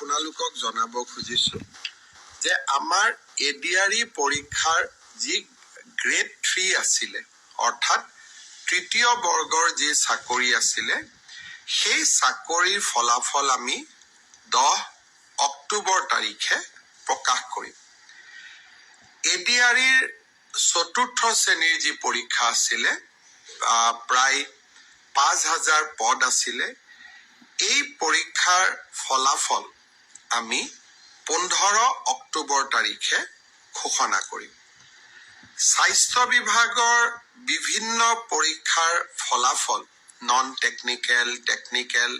আপোনালোকক জনাব খুজিছো যে আমাৰ এডিআৰই পৰীক্ষাৰ যি গ্ৰেড 3 আছিলে অৰ্থাৎ তৃতীয় বৰ্গৰ যি চাকৰি আছিলে সেই চাকৰিৰ ফলাফল আমি 10 অক্টোবৰ তাৰিখে প্ৰকাশ কৰিম। এডিআৰইৰ চতুৰ্থ শ্ৰেণীৰ যি পৰীক্ষা আছিলে প্ৰায় 5000 পদ আছিলে এই পৰীক্ষাৰ ফলাফল আমি 15 অক্টোবৰ তাৰিখে ঘোষণা কৰিম। স্বাস্থ্য বিভাগৰ বিভিন্ন পৰীক্ষাৰ ফলাফল নন টেকনিক্যাল টেকনিক্যাল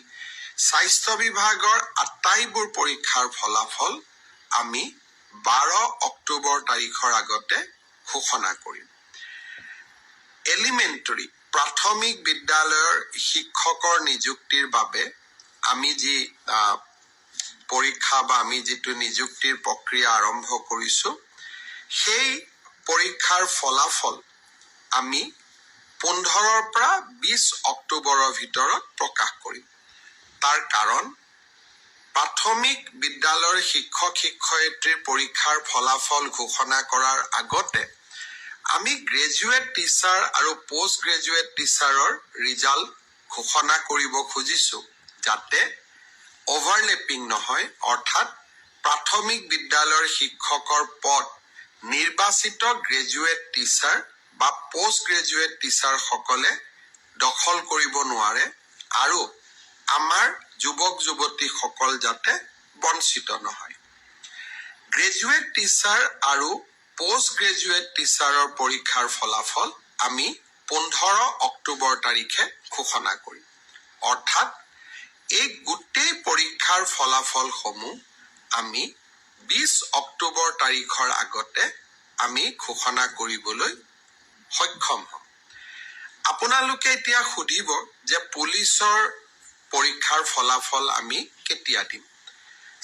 স্বাস্থ্য বিভাগৰ আটাইবোৰ পৰীক্ষাৰ ফলাফল আমি 12 অক্টোবৰ তাৰিখৰ আগতে ঘোষণা কৰিম। এলিমেণ্টাৰী প্ৰাথমিক বিদ্যালয়ৰ শিক্ষকৰ নিযুক্তিৰ বাবে আমি যি পৰীক্ষা বা আমি যিটো নিযুক্তিৰ প্ৰক্ৰিয়া আৰম্ভ কৰিছো সেই পৰীক্ষাৰ ফলাফল আমি 15 পৰা 20 অক্টোবৰৰ ভিতৰত প্ৰকাশ কৰিম। তাৰ কাৰণ প্ৰাথমিক বিদ্যালয়ৰ শিক্ষক শিক্ষয়িত্ৰীৰ পৰীক্ষাৰ ফলাফল ঘোষণা কৰাৰ আগতে আমি গ্ৰেজুৱেট টিচাৰ আৰু পোষ্ট গ্ৰেজুৱেট টিচাৰৰ ৰিজাল্ট ঘোষণা কৰিব খুজিছো যাতে অভাৰলেপিং নহয় অৰ্থাৎ প্ৰাথমিক বিদ্যালয়ৰ শিক্ষকৰ পদ নিৰ্বাচিত গ্ৰেজুৱেট টিচাৰ বা পোষ্ট গ্ৰেজুৱেট টিচাৰ সকলে দখল কৰিব নোৱাৰে আৰু আমাৰ যুৱক যুৱতী সকল যাতে বঞ্চিত নহয়। গ্ৰেজুৱেট টিচাৰ আৰু পোষ্ট গ্ৰেজুৱেট টিচাৰৰ পৰীক্ষাৰ ফলাফল আমি 15 অক্টোবৰ তাৰিখে ঘোষণা কৰিম। অৰ্থাৎ এই গোটেই পৰীক্ষাৰ ফলাফলসমূহ আমি 20 অক্টোবৰ তাৰিখৰ আগতে আমি ঘোষণা কৰিবলৈ সক্ষম হ'ম। আপোনালোকে এতিয়া সুধিব যে পুলিচৰ পৰীক্ষাৰ ফলাফল আমি কেতিয়া দিম।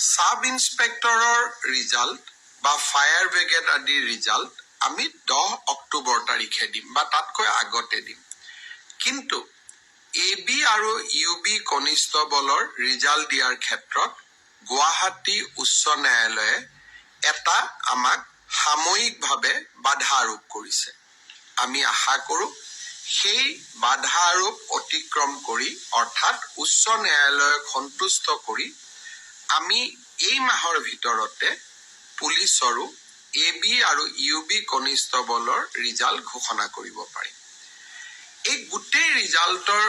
সাব ইন্সপেক্টৰৰ ৰিজাল্ট বা ফায়াৰ ব্ৰিগেড আদিৰ ৰিজাল্ট আমি 10 অক্টোবৰ তাৰিখে দিম বা তাতকৈ আগতে দিম। কিন্তু এবি আৰু ইউবি কনিষ্টবলৰ ৰিজাল্ট দিয়াৰ ক্ষেত্ৰত গুৱাহাটী উচ্চ ন্যায়ালয়ে এটা আমাক সাময়িকভাৱে বাধা আৰোপ কৰিছে। আমি আশা কৰো সেই বাধা আৰোপ অতিক্ৰম কৰি অৰ্থাৎ উচ্চ ন্যায়ালয়ক সন্তুষ্ট কৰি আমি এই মাহৰ ভিতৰতে পুলিচৰো এবি আৰু ইউবি কনিষ্টবলৰ ৰিজাল্ট ঘোষণা কৰিব পাৰিম। এই গোটেই ৰিজাল্টৰ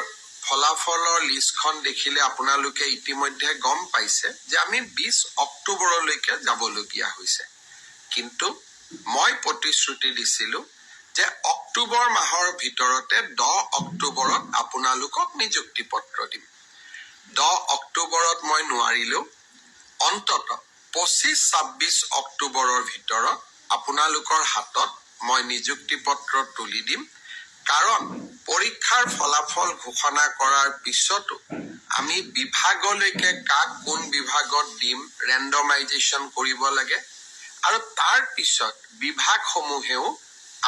ফলাফলৰ লিষ্টখন দেখিলে আপোনালোকে ইতিমধ্যে গম পাইছে যে আমি 20 অক্টোবৰলৈকে যাবলগীয়া হৈছে। কিন্তু মই প্ৰতিশ্ৰুতি দিছিলো যে অক্টোবৰ মাহৰ ভিতৰতে 10 অক্টোবৰত আপোনালোকক নিযুক্তি পত্ৰ দিম। 10 অক্টোবৰত মই নোৱাৰিলেও অন্তত 25-26 অক্টোবৰৰ ভিতৰত আপোনালোকৰ হাতত মই নিযুক্তি পত্ৰ তুলি দিম। কাৰণ পৰীক্ষাৰ ফলাফল ঘোষণা কৰাৰ পিছতো আমি বিভাগলৈকে কাক কোন বিভাগত দিম ৰেণ্ডমাইজেশ্যন কৰিব লাগে আৰু তাৰ পিছত বিভাগসমূহেও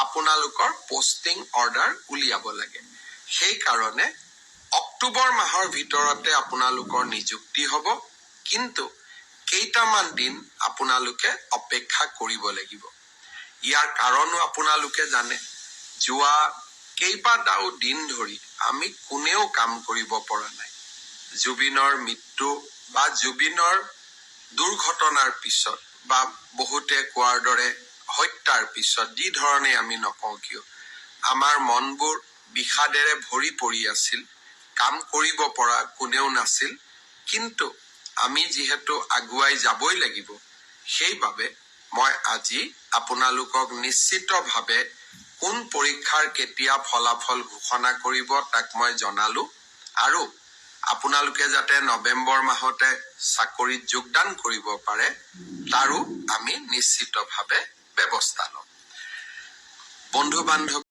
আপোনালোকৰ পোষ্টিং অৰ্ডাৰ উলিয়াব লাগে। সেই কাৰণে অক্টোবৰ মাহৰ ভিতৰতে আপোনালোকৰ নিযুক্তি হ'ব। কিন্তু কেইটামান দিন আপোনালোকে অপেক্ষা কৰিব লাগিব। ইয়াৰ কাৰণো আপোনালোকে জানে যোৱা কেইবাটাও দিন ধৰি আমি কোনেও কাম কৰিব পৰা নাই। জুবিনৰ মৃত্যু বা জুবিনৰ দুৰ্ঘটনাৰ পিছত বা বহুতে কোৱাৰ দৰে হত্যাৰ পিছত যি ধৰণে আমি নকওঁ কিয় আমাৰ মনবোৰ বিষাদেৰে ভৰি পৰি আছিল। কাম কৰিব পৰা কোনেও নাছিল। কিন্তু আমি যিহেতু আগুৱাই যাবই লাগিব সেইবাবে মই আজি আপোনালোকক নিশ্চিতভাৱে কোন পৰীক্ষাৰ কেতিয়া ফলাফল ঘোষণা কৰিব তাক মই জনালো আৰু আপোনালোকে যাতে নৱেম্বৰ মাহতে চাকৰিত যোগদান কৰিব পাৰে তাৰো আমি নিশ্চিতভাৱে ব্যৱস্থা ল'ম। বন্ধু বান্ধৱ